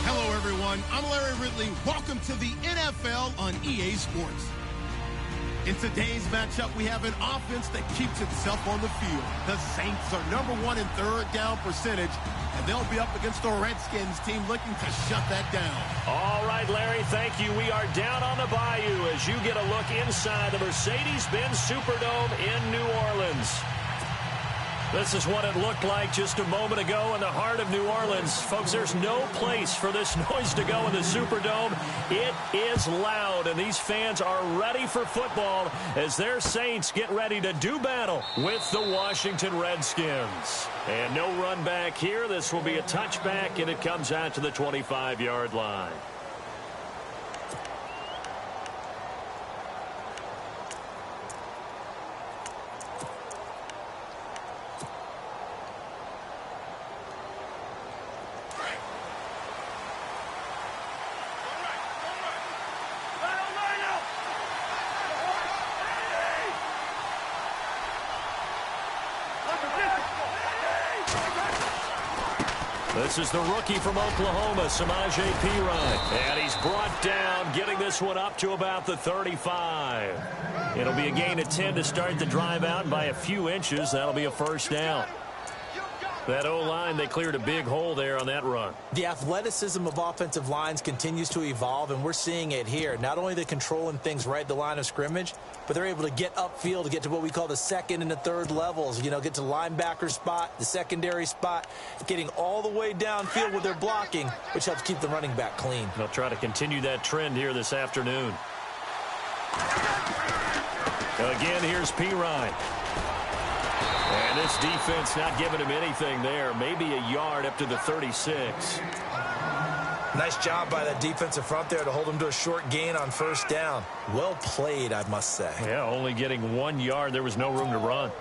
Hello, everyone. I'm Larry Ridley. Welcome to the NFL on EA Sports. In today's matchup, we have an offense that keeps itself on the field. The Saints are #1 in third down percentage, and they'll be up against the Redskins team looking to shut that down. All right, Larry, thank you. We are down on the bayou as you get a look inside the Mercedes-Benz Superdome in New Orleans. This is what it looked like just a moment ago in the heart of New Orleans. Folks, there's no place for this noise to go in the Superdome. It is loud, and these fans are ready for football as their Saints get ready to do battle with the Washington Redskins. And no run back here. This will be a touchback, and it comes out to the 25-yard line. This is the rookie from Oklahoma, CGIML. And he's brought down, getting this one up to about the 35. It'll be a gain of 10 to start the drive out, and by a few inches, that'll be a first down. That O-line, they cleared a big hole there on that run. The athleticism of offensive lines continues to evolve, and we're seeing it here. Not only they're controlling things right at the line of scrimmage, but they're able to get upfield to get to what we call the second and the third levels. You know, get to linebacker spot, the secondary spot, getting all the way downfield with their blocking, which helps keep the running back clean. They'll try to continue that trend here this afternoon. Again, here's Pirine. And this defense not giving him anything there. Maybe a yard up to the 36. Nice job by that defensive front there to hold him to a short gain on first down. Well played, I must say. Yeah, only getting 1 yard. There was no room to run.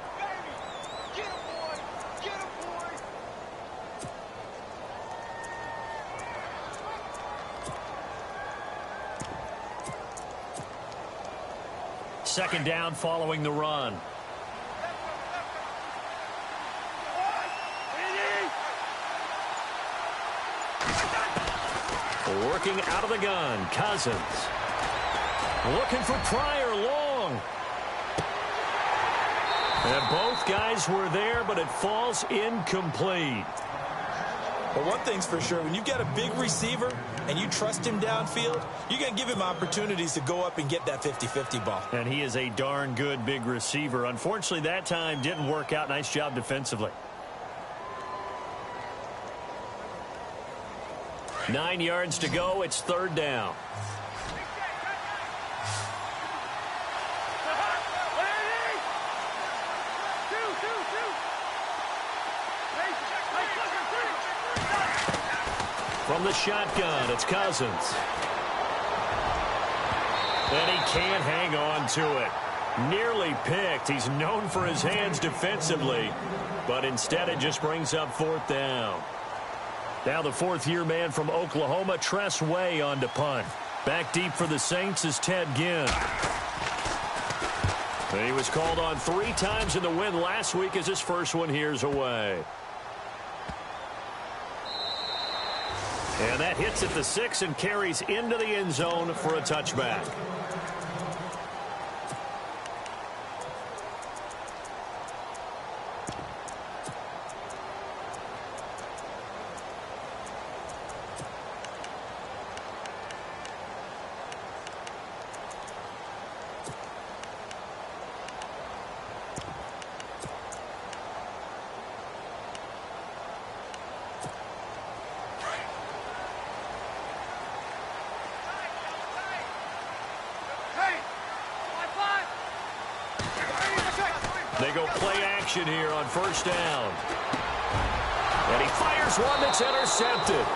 Second down following the run. Working out of the gun, Cousins. Looking for Pryor long. And both guys were there, but it falls incomplete. But one thing's for sure, when you've got a big receiver and you trust him downfield, you're going to give him opportunities to go up and get that 50-50 ball. And he is a darn good big receiver. Unfortunately, that time didn't work out. Nice job defensively. 9 yards to go. It's third down. From the shotgun, it's Cousins. And he can't hang on to it. Nearly picked. He's known for his hands defensively, but instead it just brings up fourth down. Now the fourth-year man from Oklahoma, Tress Way, on to punt. Back deep for the Saints is Ted Ginn. And he was called on 3 times in the win last week as his first one here's away. And that hits at the 6 and carries into the end zone for a touchback. They go play action here on first down. And he fires one that's intercepted.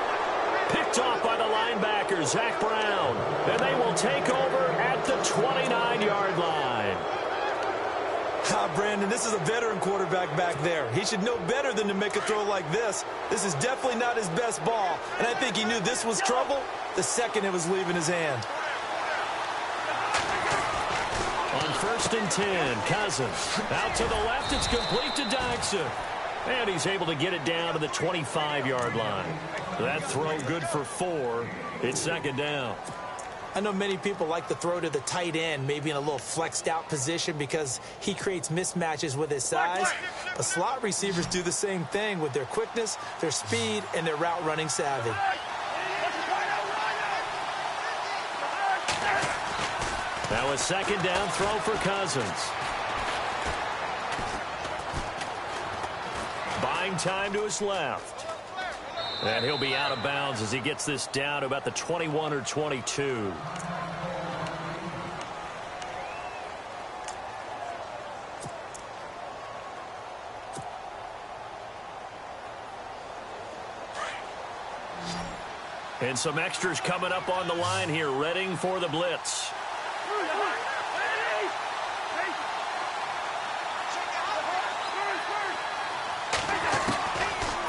Picked off by the linebacker, Zach Brown. And they will take over at the 29-yard line. Brandon, this is a veteran quarterback back there. He should know better than to make a throw like this. This is definitely not his best ball. And I think he knew this was trouble the second it was leaving his hand. On 1st and 10, Cousins. Out to the left, it's complete to Dykson. And he's able to get it down to the 25-yard line. That throw good for 4. It's second down. I know many people like to throw to the tight end, maybe in a little flexed out position because he creates mismatches with his size. But slot receivers do the same thing with their quickness, their speed, and their route running savvy. Now a second down throw for Cousins. Buying time to his left. And he'll be out of bounds as he gets this down to about the 21 or 22. And some extras coming up on the line here, readying for the blitz.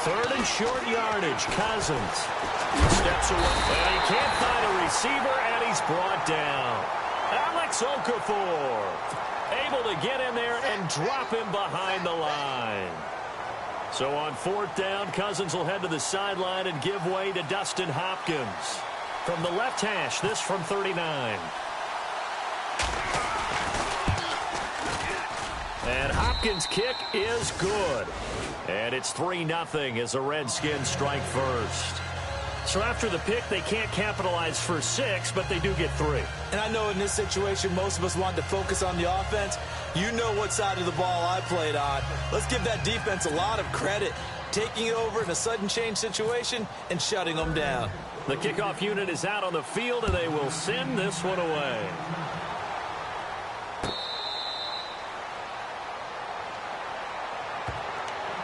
Third and short yardage. Cousins steps away. And he can't find a receiver, and he's brought down. Alex Okafor able to get in there and drop him behind the line. So on fourth down, Cousins will head to the sideline and give way to Dustin Hopkins. From the left hash, this from 39. And Hopkins' kick is good. And it's 3-0 as the Redskins strike first. So after the pick, they can't capitalize for 6, but they do get 3. And I know in this situation, most of us want to focus on the offense. You know what side of the ball I played on. Let's give that defense a lot of credit. Taking it over in a sudden change situation and shutting them down. The kickoff unit is out on the field, and they will send this one away.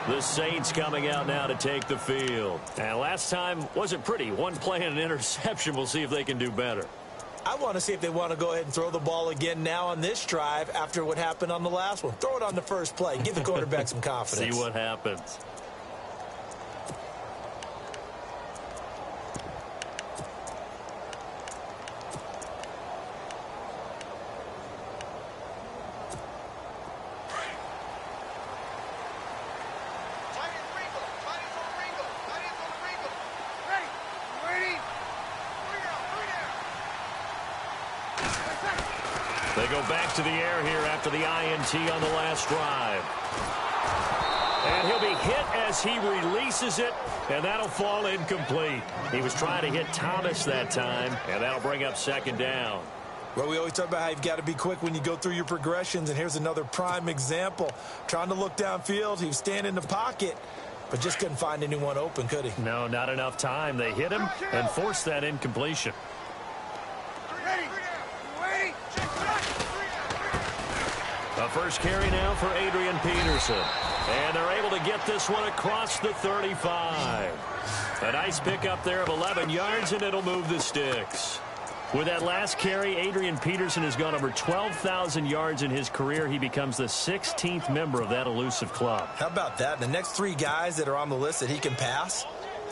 The Saints coming out now to take the field. And last time wasn't pretty. One play and an interception. We'll see if they can do better. I want to see if they want to go ahead and throw the ball again now on this drive after what happened on the last one. Throw it on the first play. Give the quarterback some confidence. See what happens. They go back to the air here after the INT on the last drive. And he'll be hit as he releases it, and that'll fall incomplete. He was trying to hit Thomas that time, and that'll bring up second down. Well, we always talk about how you've got to be quick when you go through your progressions, and here's another prime example. Trying to look downfield, he was standing in the pocket, but just couldn't find anyone open, could he? No, not enough time. They hit him and forced that incompletion. A first carry now for Adrian Peterson. And they're able to get this one across the 35. A nice pickup there of 11 yards, and it'll move the sticks. With that last carry, Adrian Peterson has gone over 12,000 yards in his career. He becomes the 16th member of that elusive club. How about that? The next 3 guys that are on the list that he can pass,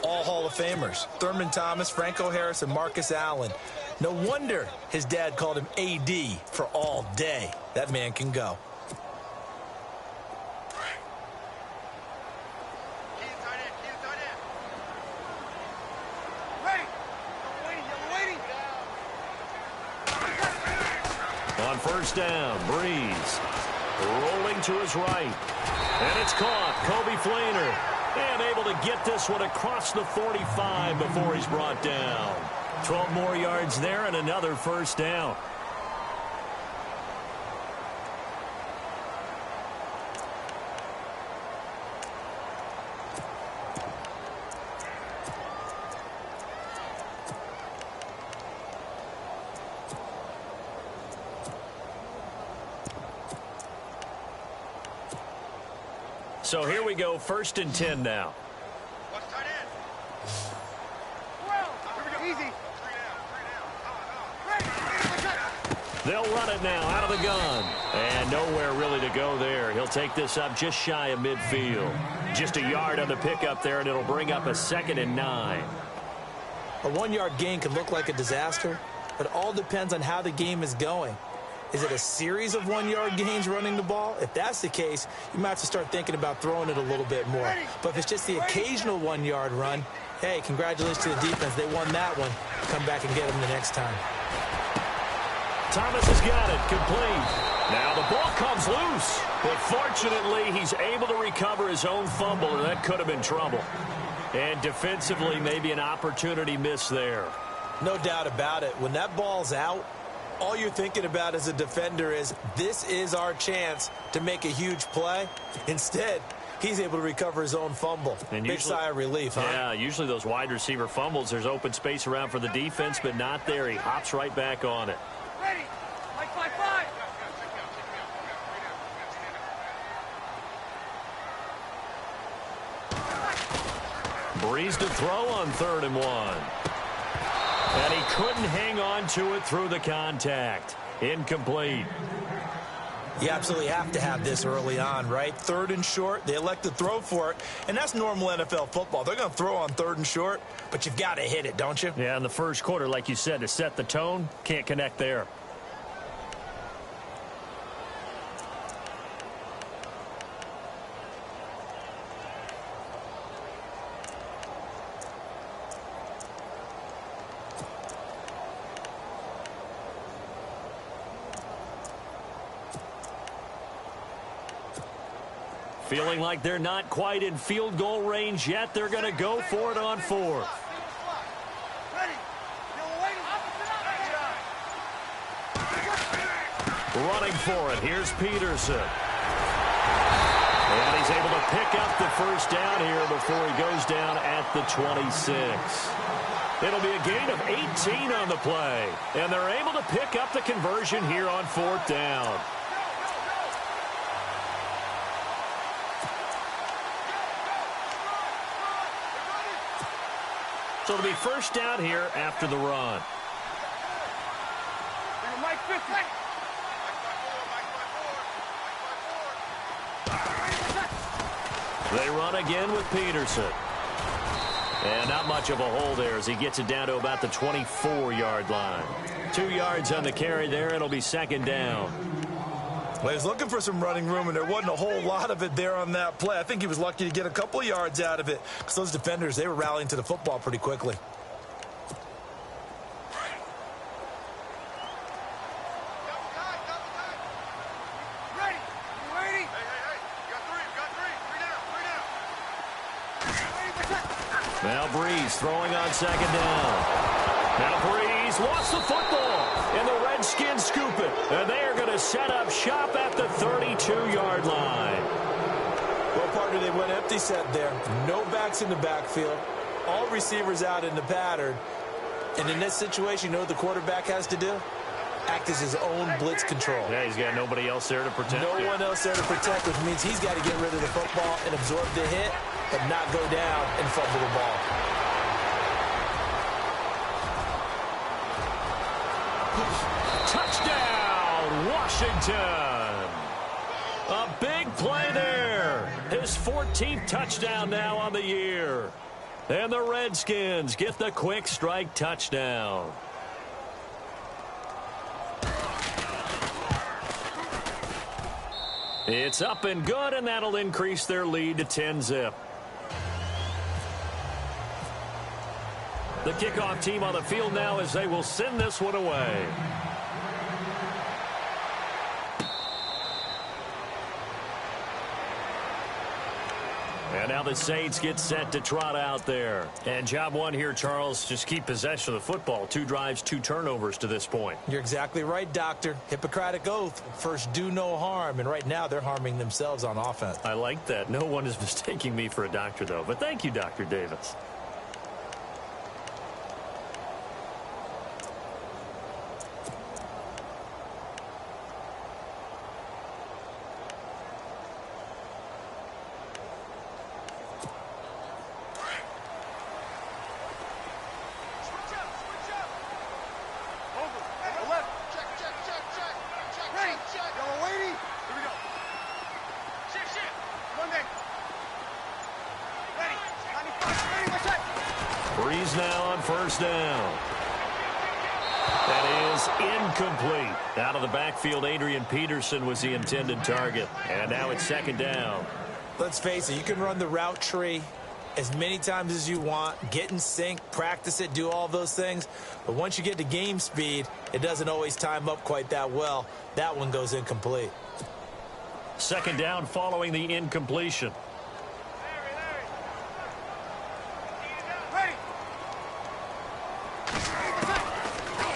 all Hall of Famers. Thurman Thomas, Franco Harris, and Marcus Allen. No wonder his dad called him AD for all day. That man can go. On first down, Breeze rolling to his right. And it's caught. Kobe Fleener. And able to get this one across the 45 before he's brought down. 12 more yards there and another first down. So here we go, 1st and 10 now. What's tight end? Well, here we go. Easy. They'll run it now out of the gun. And nowhere really to go there. He'll take this up just shy of midfield. Just a yard on the pickup there, and it'll bring up a 2nd and 9. A 1-yard gain can look like a disaster, but it all depends on how the game is going. Is it a series of 1-yard gains running the ball? If that's the case, you might have to start thinking about throwing it a little bit more. But if it's just the occasional 1-yard run, hey, congratulations to the defense. They won that one. Come back and get them the next time. Thomas has got it, complete. Now the ball comes loose, but fortunately he's able to recover his own fumble, or that could have been trouble. And defensively, maybe an opportunity missed there. No doubt about it. When that ball's out, all you're thinking about as a defender is, this is our chance to make a huge play. Instead, he's able to recover his own fumble. And big sigh of relief, huh? Yeah, usually those wide receiver fumbles, there's open space around for the defense, but not there. He hops right back on it. Ready. Like 5-5. Breeze to throw on 3rd and 1. And he couldn't hang on to it through the contact. Incomplete. You absolutely have to have this early on, right? 3rd and short, they elect to throw for it, and that's normal NFL football. They're going to throw on 3rd and short, but you've got to hit it, don't you? Yeah, in the first quarter, like you said, to set the tone, can't connect there. Feeling like they're not quite in field goal range yet. They're going to go for it on 4th. Running for it. Here's Peterson. And he's able to pick up the first down here before he goes down at the 26. It'll be a gain of 18 on the play. And they're able to pick up the conversion here on 4th down. So it'll be first down here after the run. They run again with Peterson. And not much of a hole there as he gets it down to about the 24-yard line. 2 yards on the carry there. It'll be 2nd down. Well, he was looking for some running room, and there wasn't a whole lot of it there on that play. I think he was lucky to get a couple of yards out of it because those defenders, they were rallying to the football pretty quickly. Ready. You ready? Hey. You got three. Three down. Now Breeze throwing on 2nd down. Now Breeze lost the football. And the Redskins scoop it. And they are going to set up shop at the 32-yard line. Well, partner, they went empty set there. No backs in the backfield. All receivers out in the pattern. And in this situation, you know what the quarterback has to do? Act as his own blitz control. Yeah, he's got nobody else there to protect him. No one else there to protect, which means he's got to get rid of the football and absorb the hit, but not go down and fumble the ball. Touchdown, Washington. A big play there. His 14th touchdown now on the year. And the Redskins get the quick strike touchdown. It's up and good, and that'll increase their lead to 10-zip. The kickoff team on the field now as they will send this one away. And now the Saints get set to trot out there. And job one here, Charles, just keep possession of the football. 2 drives, 2 turnovers to this point. You're exactly right, Doctor. Hippocratic oath. First, do no harm. And right now, they're harming themselves on offense. I like that. No one is mistaking me for a doctor, though. But thank you, Dr. Davis. Breeze now on first down. That is incomplete. Out of the backfield, Adrian Peterson was the intended target. And now it's second down. Let's face it, you can run the route tree as many times as you want, get in sync, practice it, do all those things. But once you get to game speed, it doesn't always time up quite that well. That one goes incomplete. Second down following the incompletion.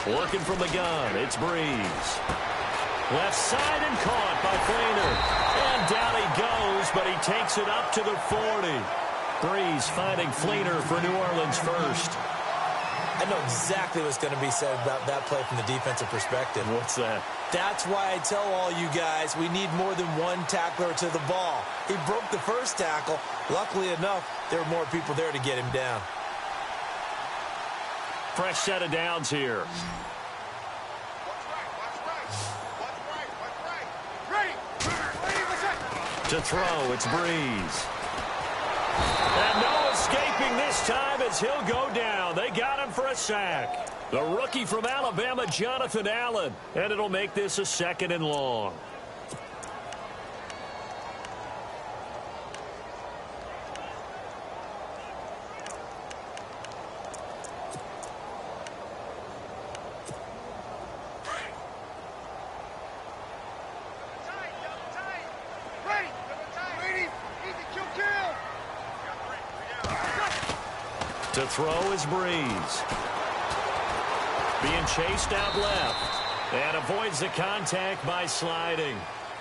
Working from the gun, it's Breeze. Left side and caught by Fleener. And down he goes, but he takes it up to the 40. Breeze finding Fleener for New Orleans first. I know exactly what's going to be said about that play from the defensive perspective. What's that? That's why I tell all you guys we need more than one tackler to the ball. He broke the first tackle. Luckily enough, there were more people there to get him down. Fresh set of downs here. To throw, it's Breeze. And no escaping this time as he'll go down. They got him for a sack. The rookie from Alabama, Jonathan Allen. And it'll make this a second and long. To throw is Breeze. Being chased out left. And avoids the contact by sliding.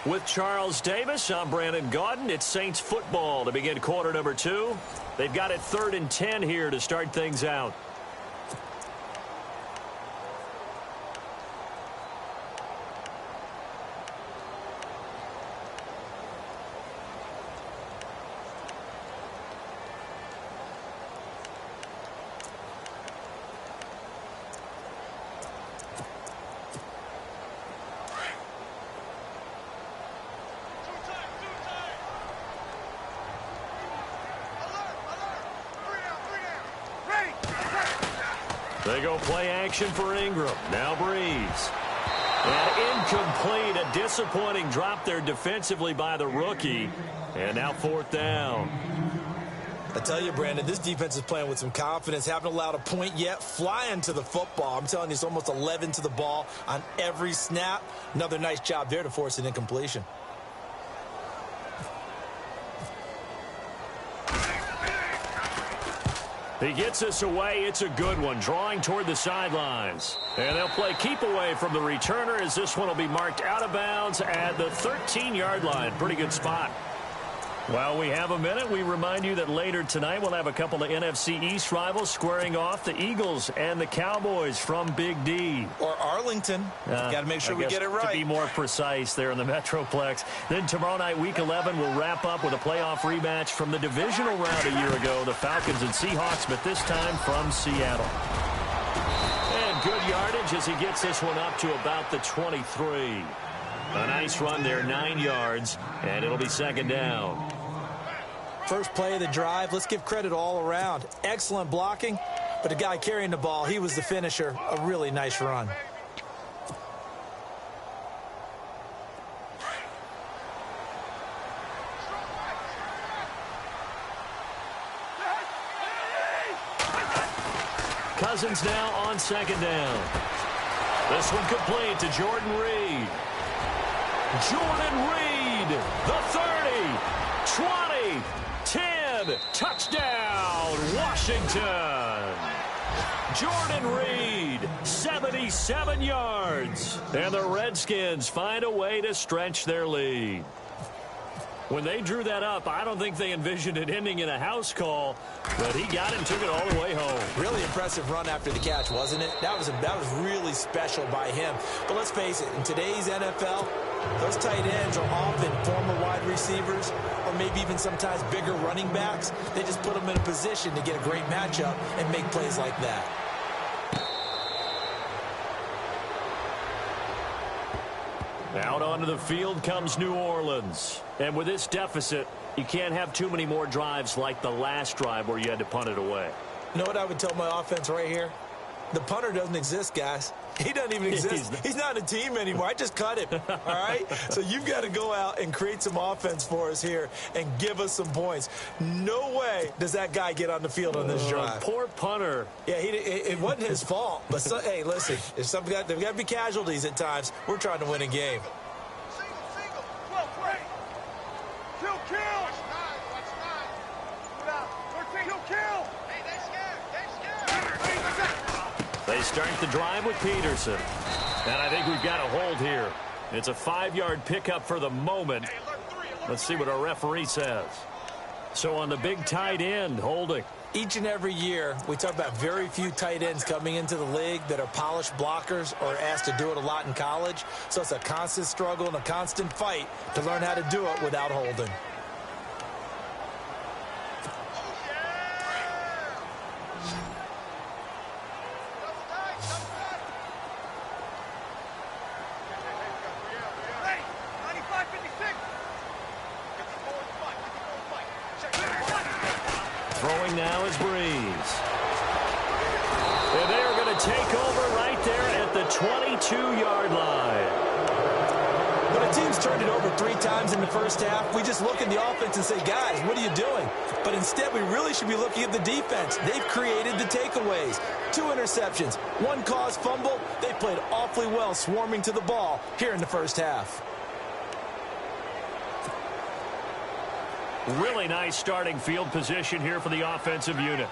With Charles Davis, I'm Brandon Gaudin. It's Saints football to begin quarter number 2. They've got it 3rd and 10 here to start things out. They go play action for Ingram. Now Breeze. And incomplete. A disappointing drop there defensively by the rookie. And now 4th down. I tell you, Brandon, this defense is playing with some confidence. Haven't allowed a point yet. Flying to the football. I'm telling you, it's almost 11 to the ball on every snap. Another nice job there to force an incompletion. He gets this away. It's a good one. Drawing toward the sidelines. And they'll play keep away from the returner as this one will be marked out of bounds at the 13-yard line. Pretty good spot. While we have a minute, we remind you that later tonight we'll have a couple of NFC East rivals squaring off, the Eagles and the Cowboys from Big D. Or Arlington. Got to make sure we get it right. To be more precise there in the Metroplex. Then tomorrow night, Week 11, we'll wrap up with a playoff rematch from the divisional round a year ago, the Falcons and Seahawks, but this time from Seattle. And good yardage as he gets this one up to about the 23. A nice run there, 9 yards, and it'll be second down. First play of the drive, let's give credit all around. Excellent blocking, but the guy carrying the ball, he was the finisher. A really nice run. Cousins now on second down. This one complete to Jordan Reed. Jordan Reed, the 30, 20, 10, touchdown, Washington. Jordan Reed, 77 yards. And the Redskins find a way to stretch their lead. When they drew that up, I don't think they envisioned it ending in a house call, but he got it and took it all the way home. Really impressive run after the catch, wasn't it? That was really special by him. But let's face it, in today's NFL, those tight ends are often former wide receivers or maybe even sometimes bigger running backs. They just put them in a position to get a great matchup and make plays like that. Out onto the field comes New Orleans. And with this deficit, you can't have too many more drives like the last drive where you had to punt it away. You know what I would tell my offense right here? The punter doesn't exist, guys. He doesn't even exist. He's not a team anymore. I just cut him, all right? So you've got to go out and create some offense for us here and give us some points. No way does that guy get on the field on this drive. Poor punter. Yeah, it wasn't his fault. But, hey, listen, there's got to be casualties at times. We're trying to win a game. Single. Well played. Kill. Watch nine. Put out. Kill. Hey, they scared. They start the drive with Peterson. And I think we've got a hold here. It's a 5-yard pickup for the moment. Let's see what our referee says. So on the big tight end, holding. Each and every year, we talk about very few tight ends coming into the league that are polished blockers or asked to do it a lot in college. So it's a constant struggle and a constant fight to learn how to do it without holding. Throwing now is Breeze. And they are going to take over right there at the 22-yard line. When a team's turned it over 3 times in the first half, we just look at the offense and say, guys, what are you doing? But instead, we really should be looking at the defense. They've created the takeaways. 2 interceptions, 1 caused fumble. They played awfully well swarming to the ball here in the first half. Really nice starting field position here for the offensive unit.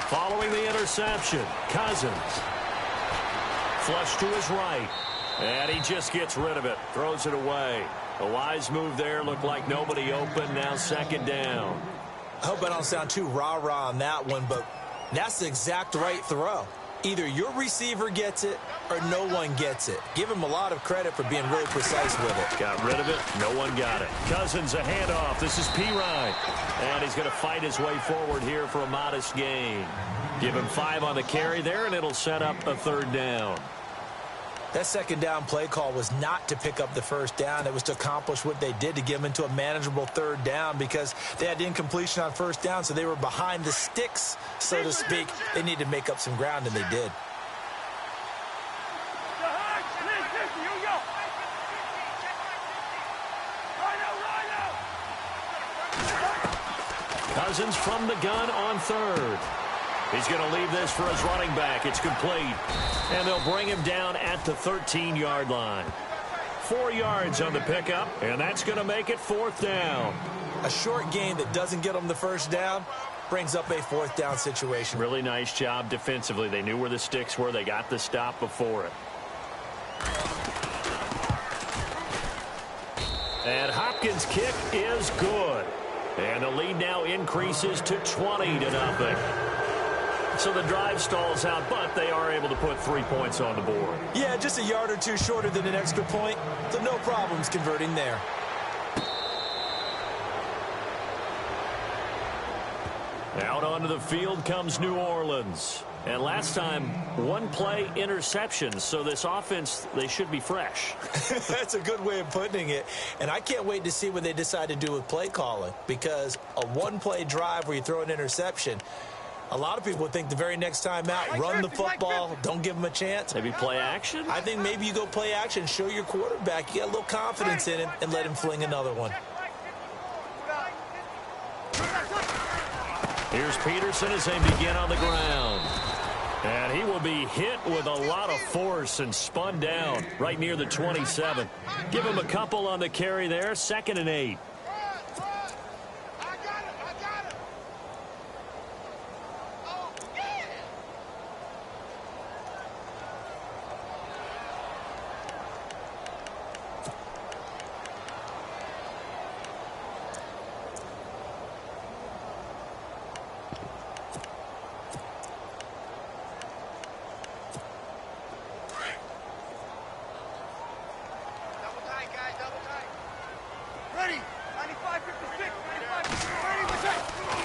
Following the interception, Cousins. Flush to his right. And he just gets rid of it. Throws it away. A wise move there. Looked like nobody open. Now 2nd down. I hope I don't sound too rah-rah on that one, but that's the exact right throw. Either your receiver gets it or no one gets it. Give him a lot of credit for being really precise with it. Got rid of it. No one got it. Cousins, a handoff. This is P-Ryan. And he's going to fight his way forward here for a modest gain. Give him 5 on the carry there, and it'll set up a 3rd down. That 2nd down play call was not to pick up the 1st down. It was to accomplish what they did, to get them into a manageable 3rd down, because they had incompletion on 1st down, so they were behind the sticks, so to speak. They needed to make up some ground, and they did. Cousins from the gun on 3rd. He's going to leave this for his running back. It's complete. And they'll bring him down at the 13-yard line. 4 yards on the pickup, and that's going to make it 4th down. A short gain that doesn't get them the 1st down brings up a 4th down situation. Really nice job defensively. They knew where the sticks were. They got the stop before it. And Hopkins' kick is good. And the lead now increases to 20-0. So the drive stalls out, but they are able to put 3 points on the board. Yeah, just a yard or 2 shorter than an extra point, so no problems converting there. Out onto the field comes New Orleans. And last time, 1-play interceptions, so this offense, they should be fresh. That's a good way of putting it. And I can't wait to see what they decide to do with play calling, because a 1-play drive where you throw an interception, a lot of people would think the very next time out, run the football, don't give them a chance. Maybe play action? I think maybe you go play action, show your quarterback you got a little confidence in him, and let him fling another one. Here's Peterson as they begin on the ground. And he will be hit with a lot of force and spun down right near the 27. Give him a couple on the carry there. 2nd and 8.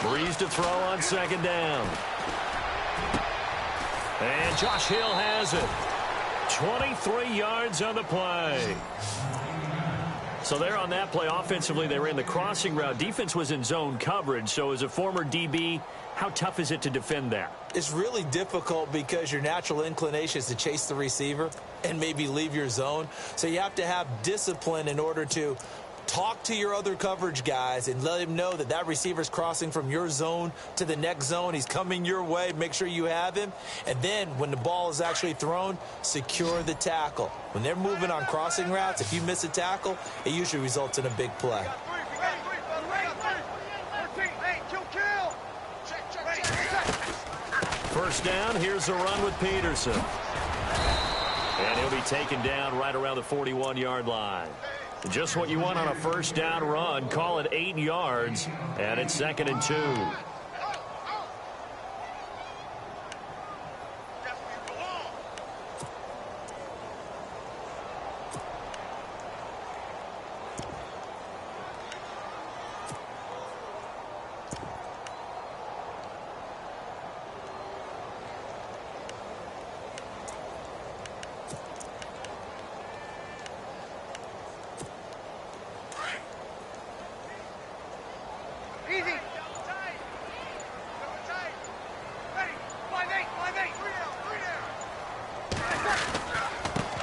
Breeze to throw on 2nd down. And Josh Hill has it. 23 yards on the play. So there on that play, offensively, they ran the crossing route. Defense was in zone coverage. So as a former DB, how tough is it to defend that? It's really difficult because your natural inclination is to chase the receiver and maybe leave your zone. So you have to have discipline in order to talk to your other coverage guys and let him know that that receiver's crossing from your zone to the next zone. He's coming your way. Make sure you have him. And then when the ball is actually thrown, secure the tackle. When they're moving on crossing routes, if you miss a tackle, it usually results in a big play. First down, here's the run with Peterson. And he'll be taken down right around the 41-yard line. Just what you want on a first down run. Call it 8 yards, and it's 2nd and 2.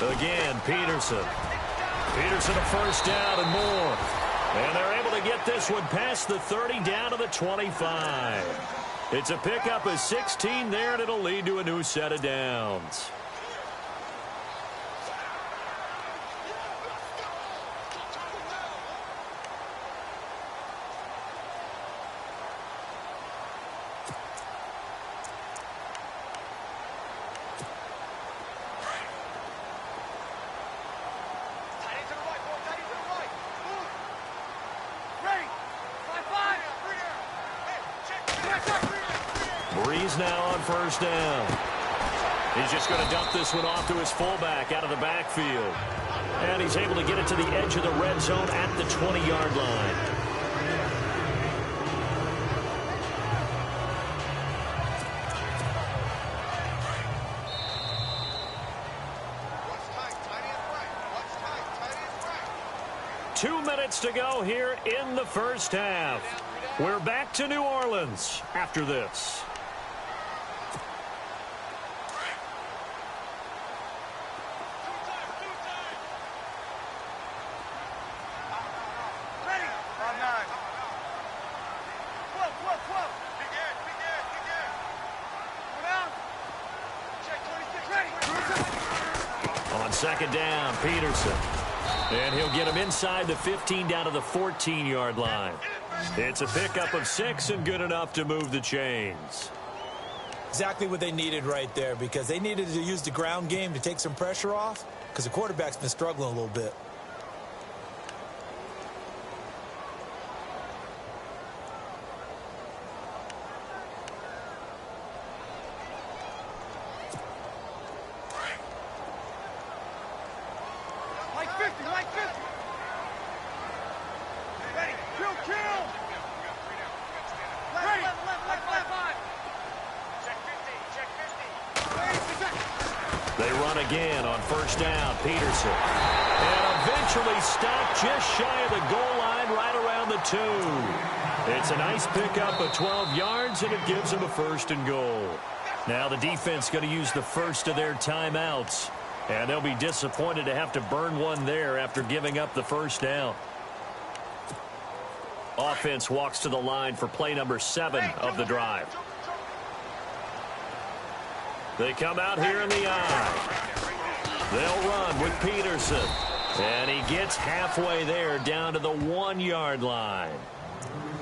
Again, Peterson. Peterson a first down and more. And they're able to get this one past the 30 down to the 25. It's a pickup of 16 there, and it'll lead to a new set of downs. Now on first down. He's just going to dump this one off to his fullback out of the backfield. And he's able to get it to the edge of the red zone at the 20-yard line. Two minutes to go here in the first half. We're back to New Orleans after this. Second down, Peterson. And he'll get him inside the 15 down to the 14-yard line. It's a pickup of 6 and good enough to move the chains. Exactly what they needed right there, because they needed to use the ground game to take some pressure off because the quarterback's been struggling a little bit. They run again on first down, Peterson. And eventually stopped just shy of the goal line right around the 2. It's a nice pickup of 12 yards, and it gives them a 1st and goal. Now the defense going to use the first of their timeouts. And they'll be disappointed to have to burn one there after giving up the first down. Offense walks to the line for play number 7 of the drive. They come out here in the eye. They'll run with Peterson. And he gets halfway there down to the 1-yard line.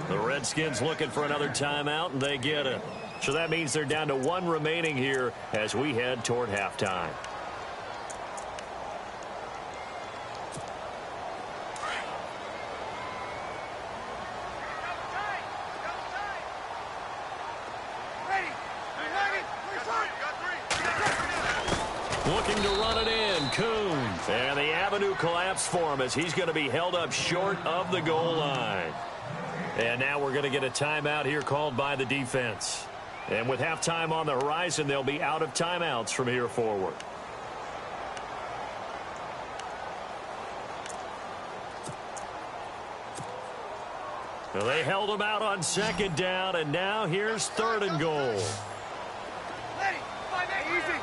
The Redskins looking for another timeout, and they get it. So that means they're down to 1 remaining here as we head toward halftime. Looking to run it in, Coons. And the avenue collapsed for him as he's going to be held up short of the goal line. And now we're going to get a timeout here called by the defense. And with halftime on the horizon, they'll be out of timeouts from here forward. Well, they held him out on second down, and now here's third and goal. Easy.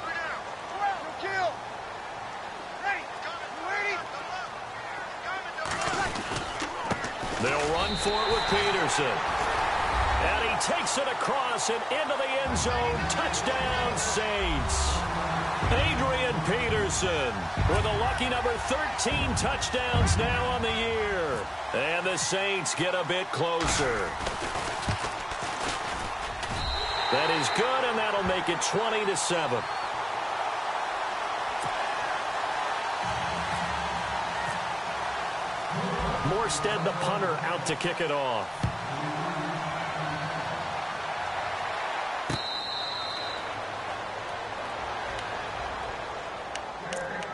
Kill. They'll run for it with Peterson. And he takes it across and into the end zone. Touchdown, Saints. Adrian Peterson with a lucky number 13 touchdowns now on the year. And the Saints get a bit closer. That is good, and that'll make it 20-7. Morstead, the punter, out to kick it off.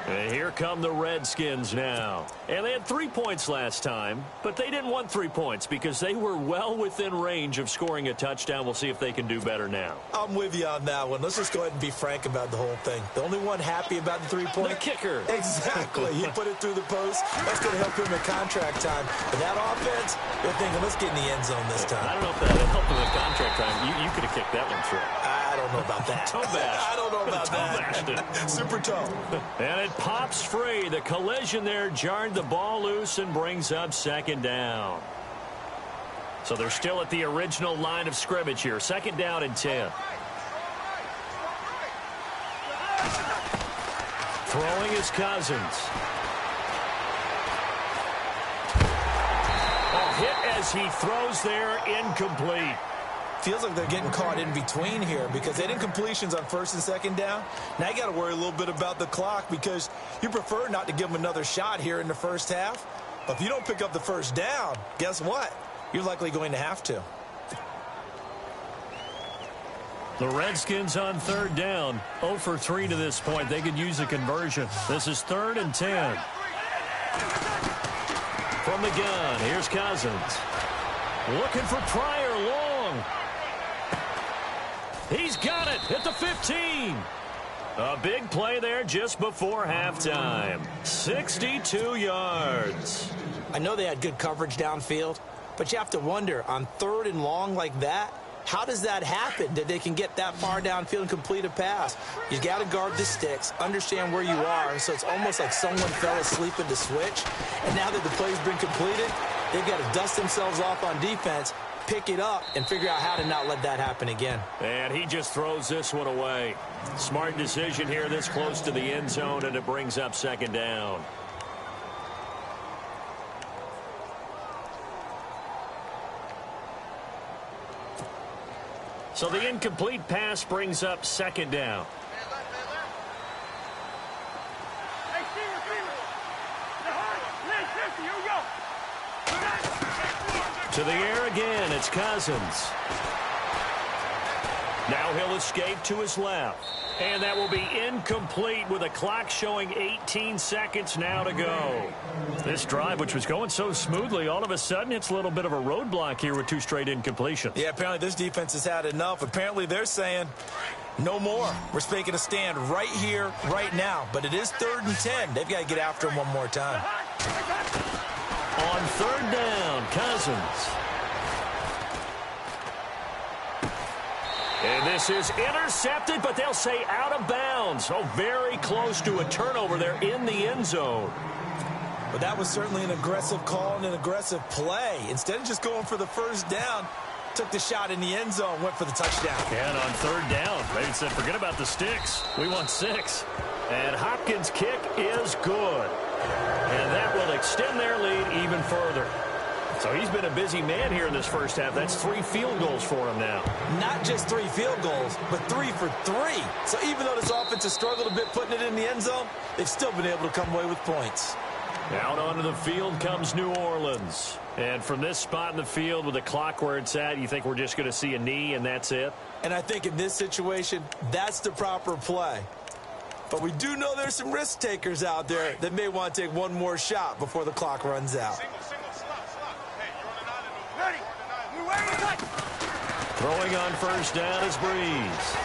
And here come the Redskins now. And they had 3 points last time, but they didn't want 3 points because they were well within range of scoring a touchdown. We'll see if they can do better now. I'm with you on that one. Let's just go ahead and be frank about the whole thing. The only one happy about the 3-point. The kicker. Exactly. He put it through the post. That's going to help him in contract time. But that offense, they're thinking, let's get in the end zone this time. I don't know if that helped him in contract time. You could have kicked that one through. I don't know about that. Toe bash. I don't know about that. Bashed it. Super toe. And it pops free. The collision there jarred the ball loose and brings up second down. So they're still at the original line of scrimmage here. Second down and 10. Throwing is Cousins. A hit as he throws there, incomplete. Feels like they're getting caught in between here because they didn't completions on first and second down. Now you got to worry a little bit about the clock because you prefer not to give them another shot here in the first half. But if you don't pick up the first down, guess what? You're likely going to have to. The Redskins on third down, 0 for 3 to this point. They could use a conversion. This is 3rd and 10. From the gun, here's Cousins. Looking for Pryor long. He's got it at the 15. A big play there just before halftime. 62 yards. I know they had good coverage downfield, but you have to wonder, on 3rd and long like that, how does that happen that they can get that far downfield and complete a pass? You got to guard the sticks, understand where you are, so it's almost like someone fell asleep in the switch, and now that the play's been completed, they've got to dust themselves off on defense, pick it up, and figure out how to not let that happen again. And he just throws this one away. Smart decision here this close to the end zone, and it brings up second down. So the incomplete pass brings up second down. To the air again, it's Cousins. Now he'll escape to his left. And that will be incomplete with a clock showing 18 seconds now to go. This drive, which was going so smoothly, all of a sudden it's a little bit of a roadblock here with 2 straight incompletions. Yeah, apparently this defense has had enough. Apparently they're saying, no more. We're making a stand right here, right now. But it is 3rd and 10. They've got to get after him one more time. On third down, Cousins. And this is intercepted, but they'll say out of bounds. Oh, very close to a turnover there in the end zone. But that was certainly an aggressive call and an aggressive play. Instead of just going for the first down, took the shot in the end zone, went for the touchdown. And on third down, they said, forget about the sticks. We want 6. And Hopkins' kick is good. And that will extend their lead even further. So he's been a busy man here in this first half. That's 3 field goals for him now. Not just 3 field goals, but 3 for 3. So even though this offense has struggled a bit putting it in the end zone, they've still been able to come away with points. Out onto the field comes New Orleans. And from this spot in the field with the clock where it's at, you think we're just going to see a knee and that's it? And I think in this situation, that's the proper play. But we do know there's some risk takers out there that may want to take one more shot before the clock runs out. Throwing on first down is Breeze.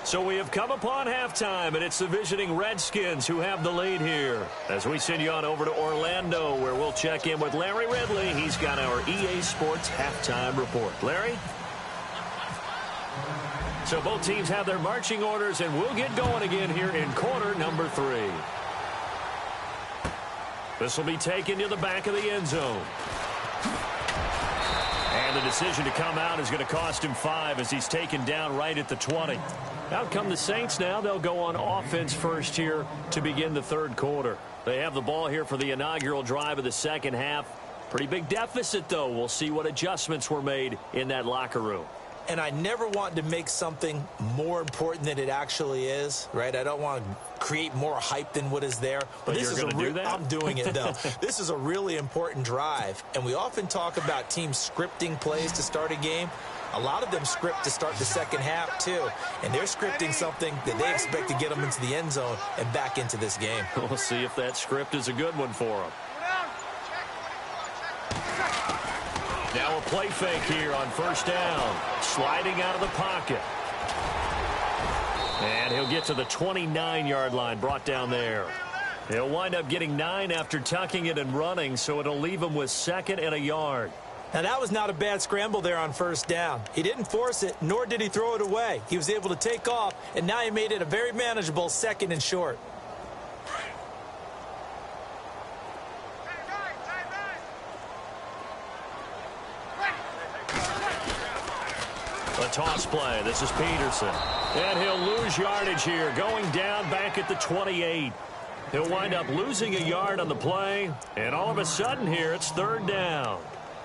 So we have come upon halftime, and it's the visiting Redskins who have the lead here. As we send you on over to Orlando, where we'll check in with Larry Ridley. He's got our EA Sports halftime report. Larry? So both teams have their marching orders, and we'll get going again here in quarter number 3. This will be taken to the back of the end zone. And the decision to come out is going to cost him 5 as he's taken down right at the 20. Out come the Saints now. They'll go on offense first here to begin the third quarter. They have the ball here for the inaugural drive of the second half. Pretty big deficit, though. We'll see what adjustments were made in that locker room. And I never want to make something more important than it actually is, right? I don't want to create more hype than what is there. But this is going to do that? I'm doing it, though. This is a really important drive. And we often talk about teams scripting plays to start a game. A lot of them script to start the second half, too. And they're scripting something that they expect to get them into the end zone and back into this game. We'll see if that script is a good one for them. Now a play fake here on first down. Sliding out of the pocket. And he'll get to the 29-yard line, brought down there. He'll wind up getting 9 after tucking it and running, so it'll leave him with 2nd and a yard. Now, that was not a bad scramble there on first down. He didn't force it, nor did he throw it away. He was able to take off, and now he made it a very manageable 2nd and short. A toss play. This is Peterson. And he'll lose yardage here, going down back at the 28. He'll wind up losing a yard on the play, and all of a sudden here, it's 3rd down.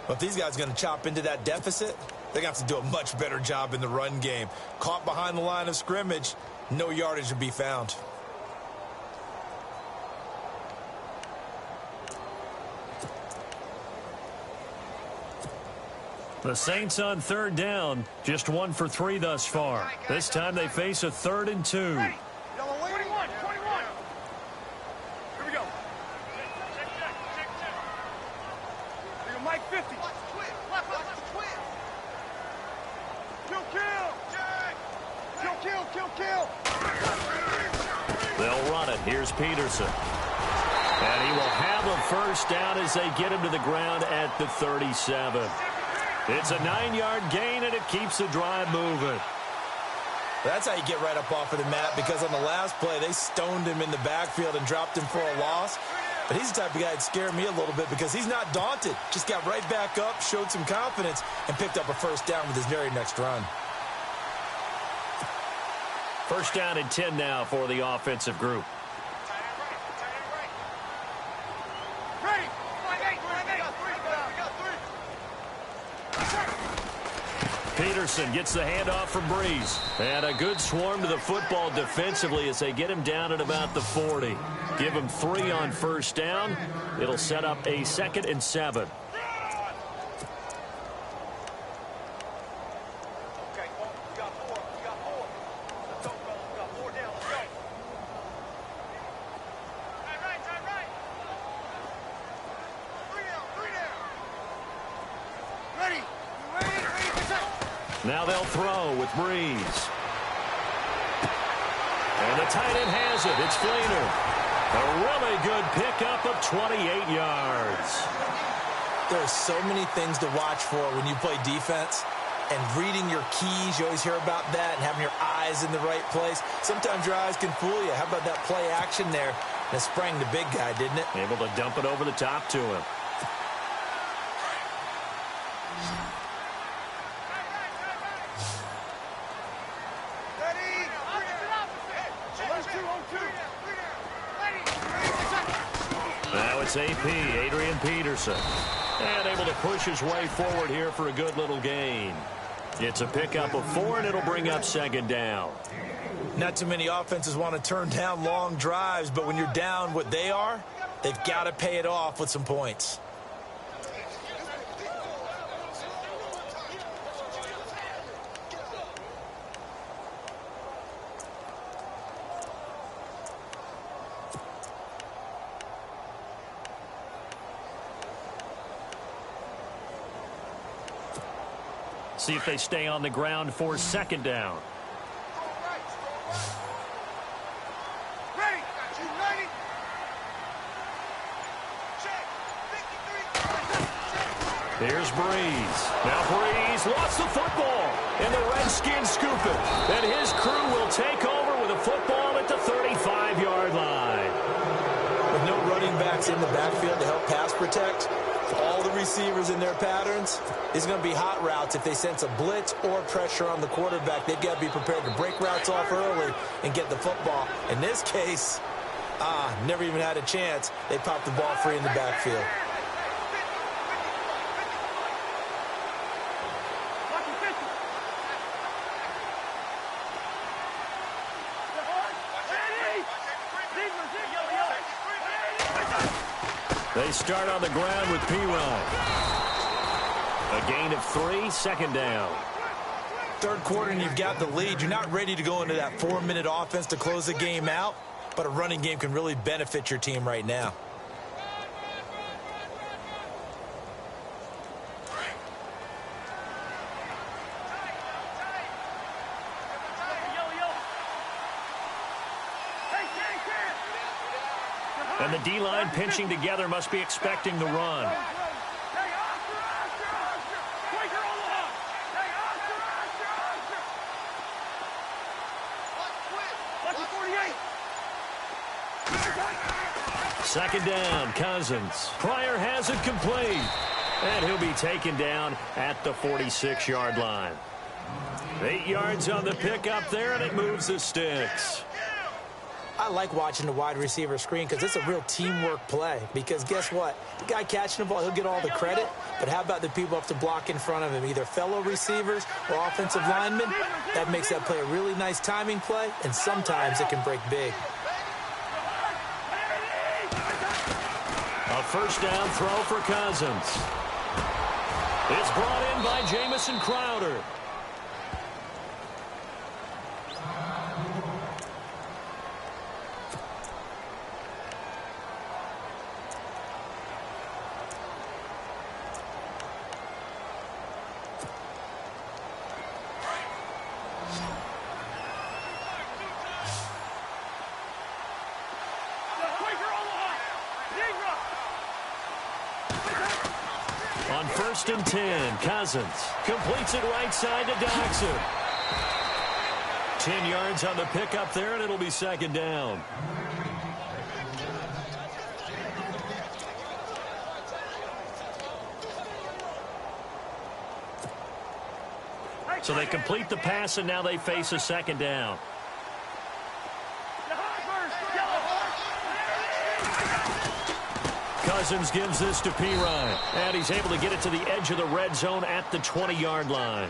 Well, if these guys are going to chop into that deficit, they're going to have to do a much better job in the run game. Caught behind the line of scrimmage, no yardage to be found. The Saints on 3rd down, just 1 for 3 thus far. This time they face a 3rd and 2. 21. Here we go. Mike 50. Kill. They'll run it. Here's Peterson. And he will have a first down as they get him to the ground at the 37. It's a 9-yard gain, and it keeps the drive moving. That's how you get right up off of the mat, because on the last play, they stoned him in the backfield and dropped him for a loss. But he's the type of guy that scared me a little bit because he's not daunted. Just got right back up, showed some confidence, and picked up a first down with his very next run. First down and 10 now for the offensive group. Peterson gets the handoff from Breeze. And a good swarm to the football defensively as they get him down at about the 40. Give him 3 on first down. It'll set up a 2nd and 7. Now they'll throw with Breeze. And the tight end has it. It's Fleener. A really good pickup of 28 yards. There are so many things to watch for when you play defense. And reading your keys, you always hear about that, and having your eyes in the right place. Sometimes your eyes can fool you. How about that play action there? That sprang the big guy, didn't it? Able to dump it over the top to him. Now it's AP, Adrian Peterson. And able to push his way forward here for a good little gain. It's a pickup of 4, and it'll bring up 2nd down. Not too many offenses want to turn down long drives, but when you're down what they are, they've got to pay it off with some points. See if they stay on the ground for 2nd down. Ready? Got you ready? Check. 53. Here's Breeze. Now Breeze lost the football, and the Redskins scoop it. And his crew will take over with a football at the 35-yard line. With no running backs in the backfield to help pass protect, all the receivers in their patterns, it's going to be hot routes if they sense a blitz or pressure on the quarterback. They've got to be prepared to break routes off early and get the football. In this case, never even had a chance. They popped the ball free in the backfield. They start on the ground with P-Ryan. A gain of 3, second down. Third quarter and you've got the lead. You're not ready to go into that 4-minute offense to close the game out, but a running game can really benefit your team right now. And the D-line pinching together must be expecting the run. Second down, Cousins. Pryor has it complete. And he'll be taken down at the 46-yard line. 8 yards on the pickup there, and it moves the sticks. I like watching the wide receiver screen because it's a real teamwork play. Because guess what? The guy catching the ball, he'll get all the credit. But how about the people up to block in front of him, either fellow receivers or offensive linemen? That makes that play a really nice timing play, and sometimes it can break big. A first down throw for Cousins. It's brought in by Jamison Crowder. On 1st and 10, Cousins completes it right side to Doxson. 10 yards on the pickup there, and it'll be second down. So they complete the pass, and now they face a second down. Cousins gives this to P-Ryan, and he's able to get it to the edge of the red zone at the 20-yard line.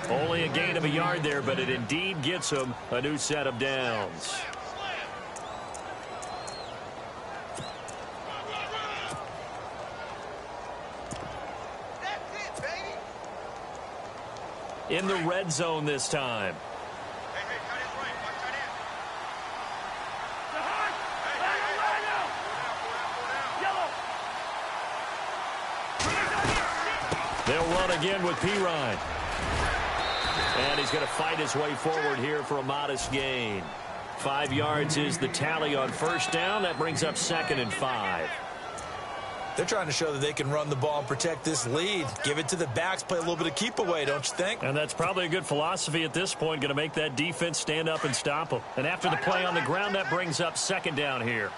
Only a gain of a yard there, but it indeed gets him a new set of downs. In the red zone this time. They'll run again with P-Ryan. And he's going to fight his way forward here for a modest gain. 5 yards is the tally on first down. That brings up 2nd and 5. They're trying to show that they can run the ball and protect this lead. Give it to the backs, play a little bit of keep away, don't you think? And that's probably a good philosophy at this point, going to make that defense stand up and stop them. And after the play on the ground, that brings up 2nd down here.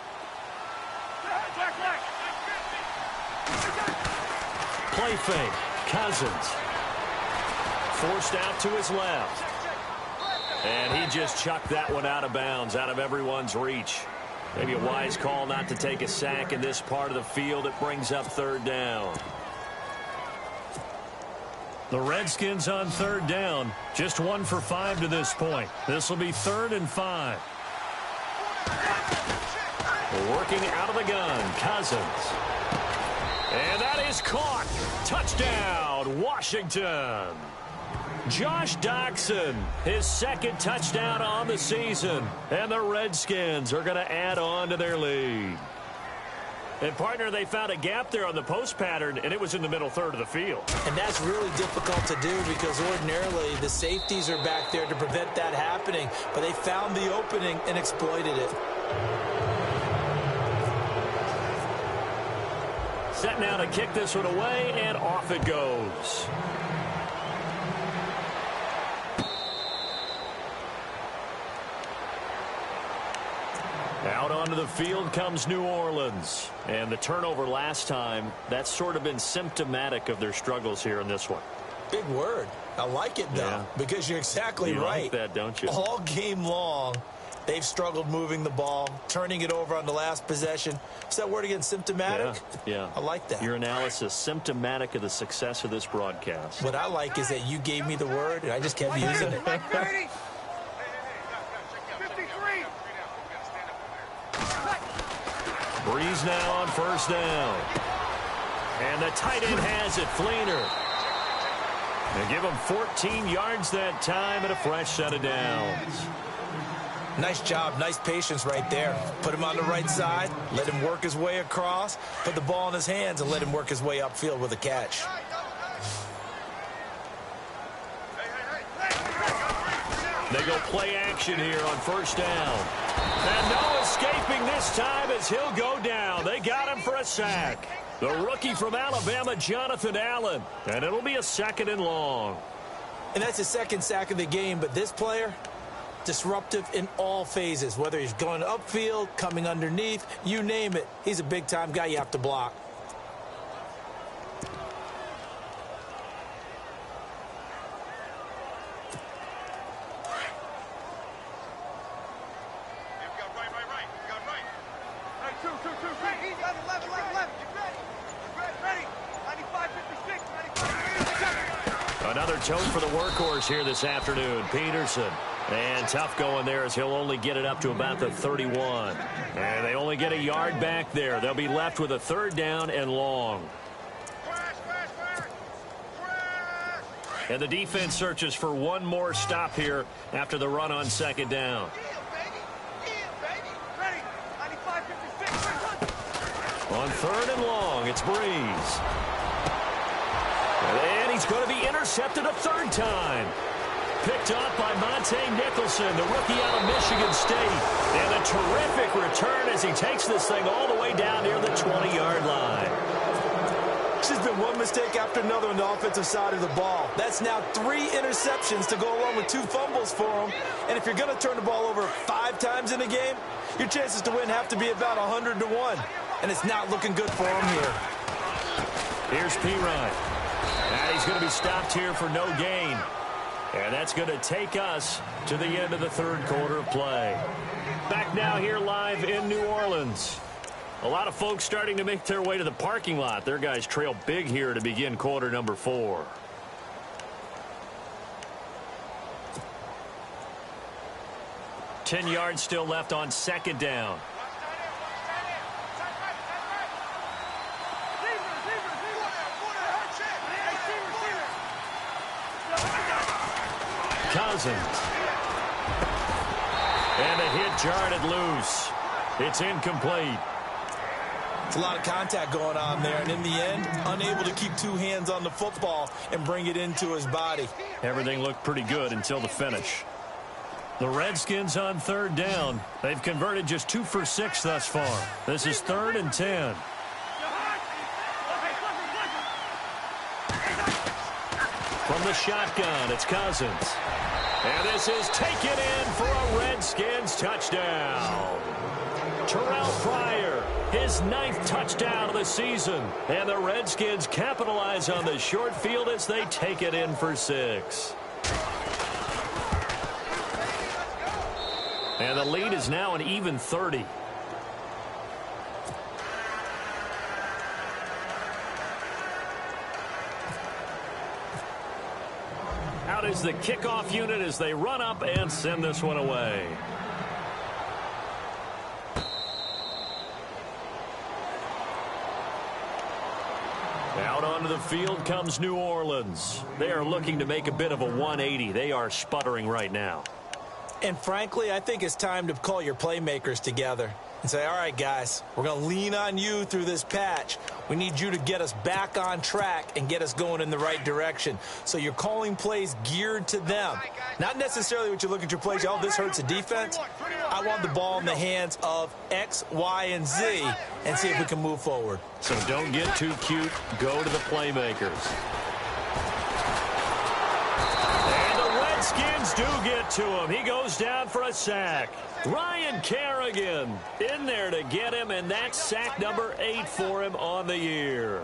Play fake. Cousins. Forced out to his left. And he just chucked that one out of bounds, out of everyone's reach. Maybe a wise call not to take a sack in this part of the field. It brings up 3rd down. The Redskins on 3rd down. Just 1 for 5 to this point. This will be 3rd and 5. Working out of the gun, Cousins. And that is caught. Touchdown, Washington. Josh Doxson, his 2nd touchdown on the season. And the Redskins are going to add on to their lead. And, partner, they found a gap there on the post pattern, and it was in the middle third of the field. And that's really difficult to do because ordinarily the safeties are back there to prevent that happening. But they found the opening and exploited it. Set now to kick this one away, and off it goes. Out onto the field comes New Orleans. And the turnover last time, that's sort of been symptomatic of their struggles here in this one. Big word. I like it, though, because you're exactly right. You like that, don't you? All game long, they've struggled moving the ball, turning it over on the last possession. Is that word again, symptomatic? Yeah. I like that. Your analysis, symptomatic of the success of this broadcast. What I like is that you gave me the word, and I just kept using it. Breeze now on first down. And the tight end has it, Fleener. They give him 14 yards that time and a fresh set of downs. Nice job, nice patience right there. Put him on the right side, let him work his way across, put the ball in his hands, and let him work his way upfield with a catch. They go play action here on first down. And no escaping this time as he'll go down. They got him for a sack. The rookie from Alabama, Jonathan Allen. And it'll be a 2nd and long. And that's his 2nd sack of the game, but this player, disruptive in all phases. Whether he's going upfield, coming underneath, you name it. He's a big-time guy you have to block. Another tote for the workhorse here this afternoon, Peterson. And tough going there as he'll only get it up to about the 31. And they only get a yard back there. They'll be left with a 3rd down and long. And the defense searches for one more stop here after the run on 2nd down. On 3rd and long, it's Breeze. And he's going to be intercepted a 3rd time. Picked off by Monte Nicholson, the rookie out of Michigan State. And a terrific return as he takes this thing all the way down near the 20-yard line. It's just been one mistake after another on the offensive side of the ball. That's now 3 interceptions to go along with 2 fumbles for him. And if you're going to turn the ball over 5 times in a game, your chances to win have to be about 100 to 1. And it's not looking good for him here. Here's Pirine. And he's going to be stopped here for no gain. And that's going to take us to the end of the 3rd quarter of play. Back now here live in New Orleans. A lot of folks starting to make their way to the parking lot. Their guys trail big here to begin quarter number 4. Ten yards still left on 2nd down. Cousins. And a hit jarred it loose. It's incomplete. It's a lot of contact going on there, and in the end, unable to keep 2 hands on the football and bring it into his body. Everything looked pretty good until the finish. The Redskins on 3rd down. They've converted just 2 for 6 thus far. This is 3rd and 10. From the shotgun, it's Cousins. And this is taken in for a Redskins touchdown. Terrell Pryor, his 9th touchdown of the season. And the Redskins capitalize on the short field as they take it in for 6. And the lead is now an even 30. Out is the kickoff unit as they run up and send this one away. Out onto the field comes New Orleans. They are looking to make a bit of a 180. They are sputtering right now. And frankly, I think it's time to call your playmakers together. and say, all right, guys, we're going to lean on you through this patch. We need you to get us back on track and get us going in the right direction. So you're calling plays geared to them. Not necessarily what you look at your plays, oh, this hurts the defense. I want the ball in the hands of X, Y, and Z and see if we can move forward. So don't get too cute. Go to the playmakers. And the Redskins do get to him. He goes down for a sack. Ryan Kerrigan in there to get him, and that's sack number 8 for him on the year.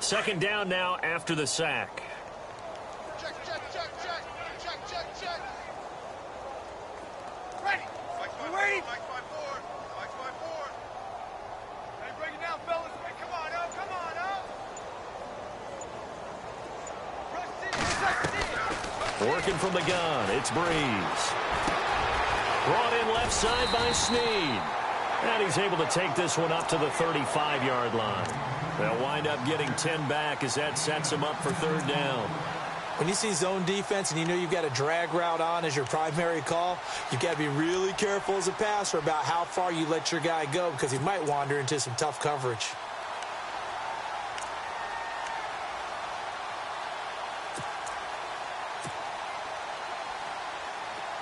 Second down now after the sack. Check. Ready. We're waiting. Mike 5-4. Hey, break it down, fellas. Hey, come on up. Working from the gun, it's Breeze. Brought in left side by Snead. And he's able to take this one up to the 35-yard line. They'll wind up getting 10 back as that sets him up for third down. When you see zone defense and you know you've got a drag route on as your primary call, you've got to be really careful as a passer about how far you let your guy go because he might wander into some tough coverage.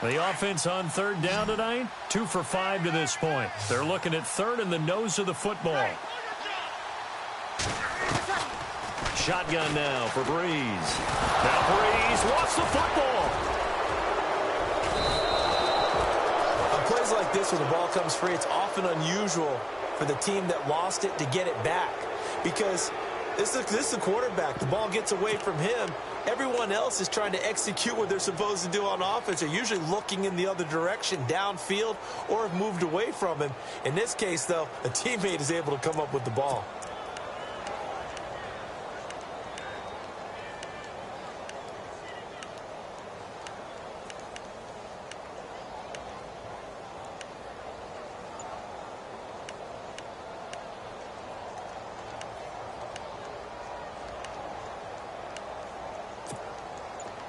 The offense on third down tonight, 2 for 5 to this point. They're looking at third in the nose of the football. Shotgun now for Breeze. Now Breeze wants the football. On plays like this when the ball comes free, it's often unusual for the team that lost it to get it back because this is the quarterback. The ball gets away from him. Everyone else is trying to execute what they're supposed to do on offense. They're usually looking in the other direction, downfield, or have moved away from him. In this case, though, a teammate is able to come up with the ball.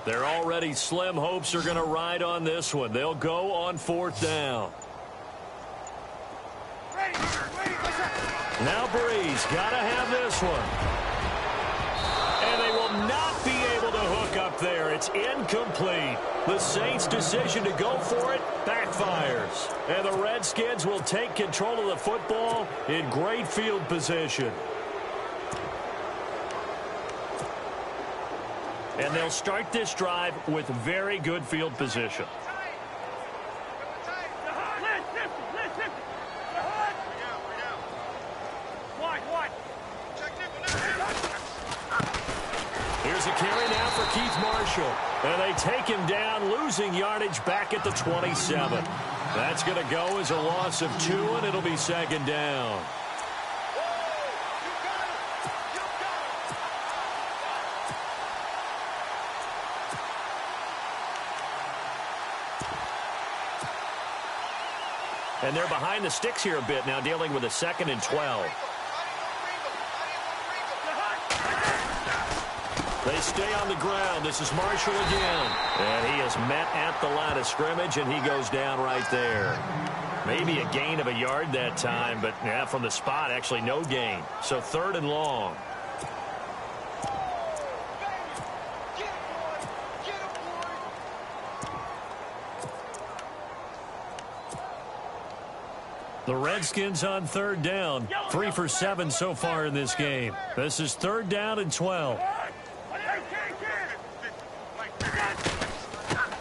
They're already slim hopes are going to ride on this one. They'll go on fourth down. Now Breeze got to have this one. And they will not be able to hook up there. It's incomplete. The Saints' decision to go for it backfires. And the Redskins will take control of the football in great field position. And they'll start this drive with very good field position. Here's a carry now for Keith Marshall. And they take him down, losing yardage back at the 27. That's going to go as a loss of 2, and it'll be second down. And they're behind the sticks here a bit now, dealing with a 2nd and 12. They stay on the ground. This is Marshall again. And he is met at the line of scrimmage, and he goes down right there. Maybe a gain of a yard that time, but yeah, from the spot, actually no gain. So 3rd and long. The Redskins on 3rd down. 3 for 7 so far in this game. This is 3rd down and 12.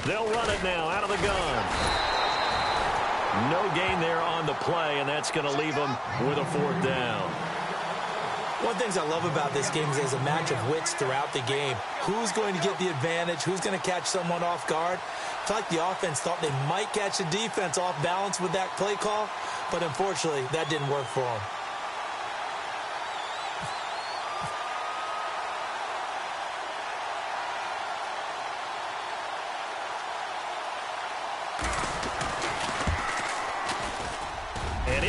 They'll run it now out of the gun. No gain there on the play, and that's going to leave them with a 4th down. One of the things I love about this game is there's a match of wits throughout the game. Who's going to get the advantage? Who's going to catch someone off guard? I feel like the offense thought they might catch the defense off balance with that play call, but unfortunately, that didn't work for them.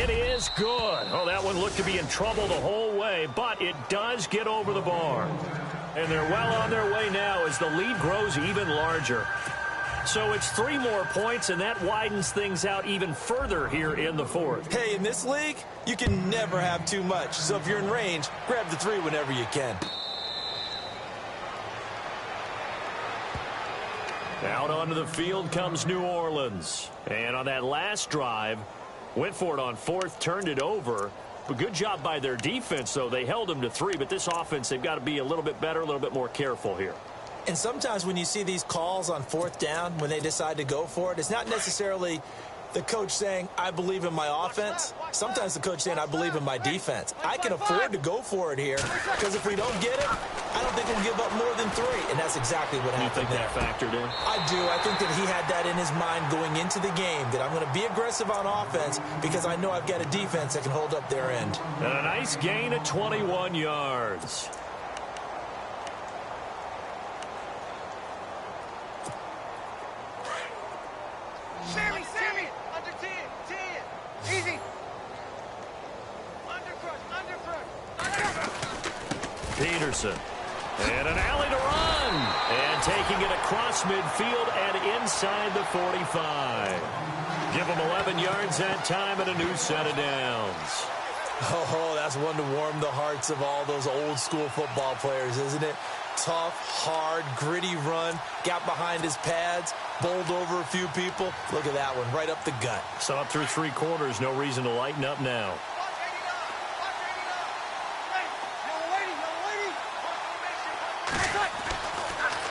It is good. Oh, that one looked to be in trouble the whole way, but it does get over the bar. And they're well on their way now as the lead grows even larger. So it's 3 more points, and that widens things out even further here in the fourth. Hey, in this league, you can never have too much. So if you're in range, grab the 3 whenever you can. Out onto the field comes New Orleans. And on that last drive, went for it on 4th, turned it over. But good job by their defense, though. They held them to 3, but this offense, they've got to be a little bit better, a little bit more careful here. And sometimes when you see these calls on 4th down, when they decide to go for it, it's not necessarily the coach saying, I believe in my offense. Sometimes the coach saying, I believe in my defense. I can afford to go for it here because if we don't get it, I don't think we'll give up more than 3. And that's exactly what happened there. You think that factored in? I do. I think that he had that in his mind going into the game, that I'm going to be aggressive on offense because I know I've got a defense that can hold up their end. And a nice gain of 21 yards. Sammy, under 10, easy. Under. Peterson. And an alley to run. And taking it across midfield and inside the 45. Give them 11 yards that time and a new set of downs. Oh, that's one to warm the hearts of all those old school football players, isn't it? Tough, hard, gritty run, got behind his pads, bowled over a few people. Look at that one, right up the gut. So up through 3 quarters, no reason to lighten up now.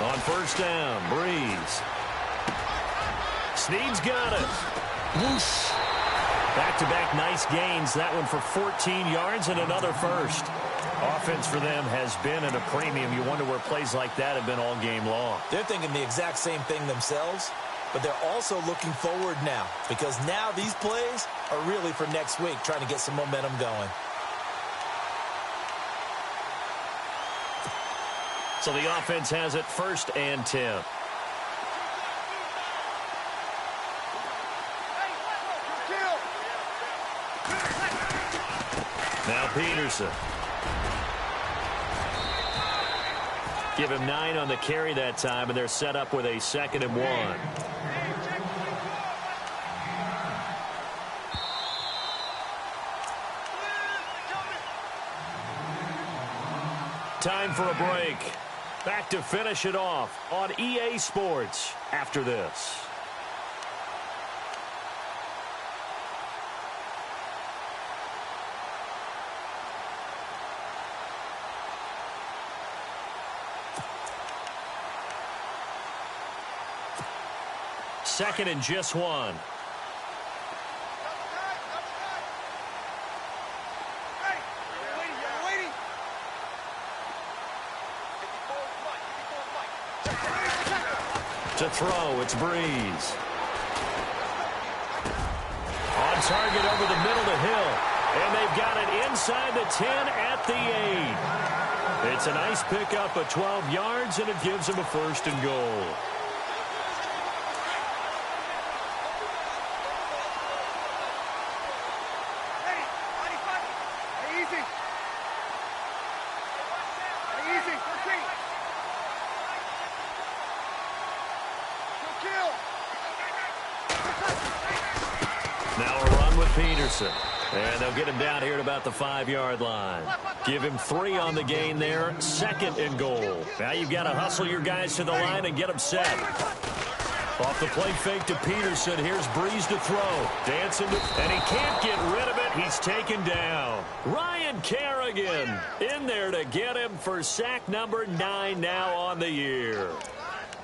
On 1st down, Breeze. Snead's got it. Whoosh. Back-to-back nice gains. That one for 14 yards and another first. Offense for them has been at a premium. You wonder where plays like that have been all game long. They're thinking the exact same thing themselves, but they're also looking forward now because now these plays are really for next week, trying to get some momentum going. So the offense has it 1st and 10. Now Peterson. Give him 9 on the carry that time, and they're set up with a 2nd and 1. Time for a break. Back to finish it off on EA Sports after this. Second and just 1. To throw, it's Breeze. On target over the middle to Hill. And they've got it inside the 10 at the 8. It's a nice pickup of 12 yards, and it gives them a 1st and goal. Now a run with Peterson. And they'll get him down here at about the 5-yard line. Give him 3 on the gain there. 2nd and goal. Now you've got to hustle your guys to the line and get them set. Off the play fake to Peterson. Here's Breeze to throw. Dancing and he can't get rid of it. He's taken down. Ryan Kerrigan in there to get him for sack number 9 now on the year.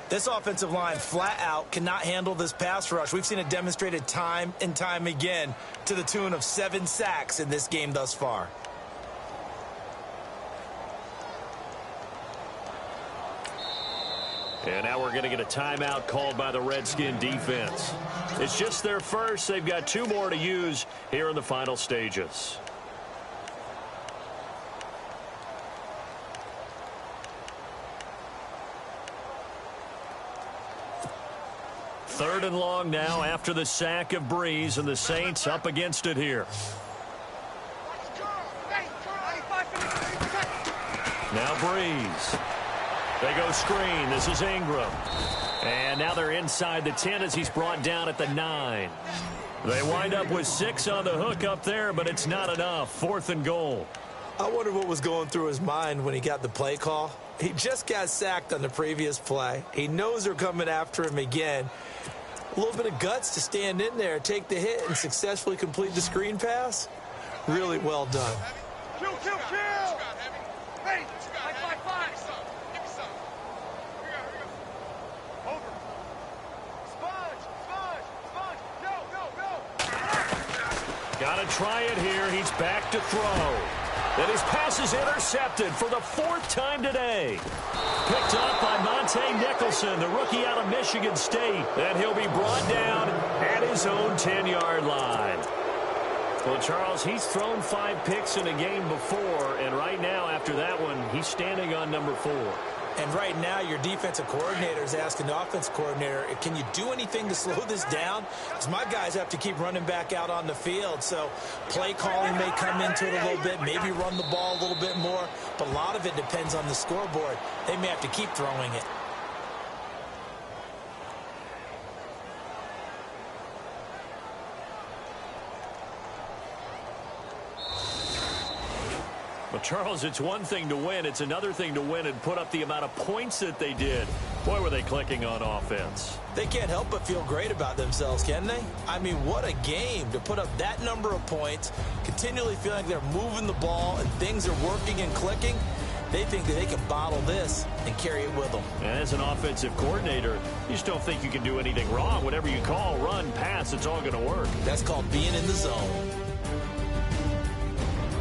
This offensive line flat out cannot handle this pass rush. We've seen it demonstrated time and time again to the tune of 7 sacks in this game thus far. And now we're going to get a timeout called by the Redskin defense. It's just their first. They've got 2 more to use here in the final stages. 3rd and long now after the sack of Breeze, and the Saints up against it here. Now Breeze. They go screen. This is Ingram. And now they're inside the 10 as he's brought down at the 9. They wind up with 6 on the hook up there, but it's not enough. 4th and goal. I wonder what was going through his mind when he got the play call. He just got sacked on the previous play. He knows they're coming after him again. A little bit of guts to stand in there, take the hit, and successfully complete the screen pass. Really well done. Kill! Hey! 5. Give me some. Here we go. Over. Sponge. Go. Got to try it here. He's back to throw. And his pass is intercepted for the 4th time today. Picked up by Monte Nicholson, the rookie out of Michigan State. And he'll be brought down at his own 10-yard line. Well, Charles, he's thrown 5 picks in a game before, and right now, after that one, he's standing on number 4. And right now, your defensive coordinator is asking the offensive coordinator, can you do anything to slow this down? Because my guys have to keep running back out on the field. So play calling may come into it a little bit, maybe run the ball a little bit more. But a lot of it depends on the scoreboard. They may have to keep throwing it. Well, Charles, it's one thing to win. It's another thing to win and put up the amount of points that they did. Boy, were they clicking on offense. They can't help but feel great about themselves, can they? I mean, what a game to put up that number of points, continually feeling like they're moving the ball and things are working and clicking. They think that they can bottle this and carry it with them. And as an offensive coordinator, you just don't think you can do anything wrong. Whatever you call, run, pass, it's all going to work. That's called being in the zone.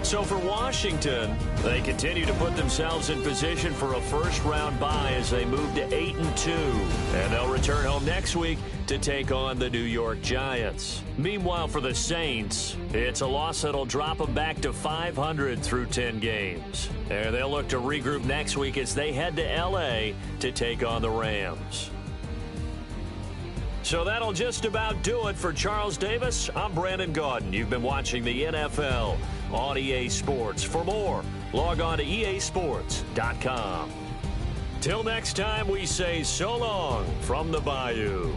So for Washington, they continue to put themselves in position for a first-round bye as they move to 8-2. And they'll return home next week to take on the New York Giants. Meanwhile, for the Saints, it's a loss that'll drop them back to 500 through 10 games. And they'll look to regroup next week as they head to L.A. to take on the Rams. So that'll just about do it for Charles Davis. I'm Brandon Gaudin. You've been watching the NFL on EA Sports. For more, log on to easports.com. Till next time, we say so long from the Bayou.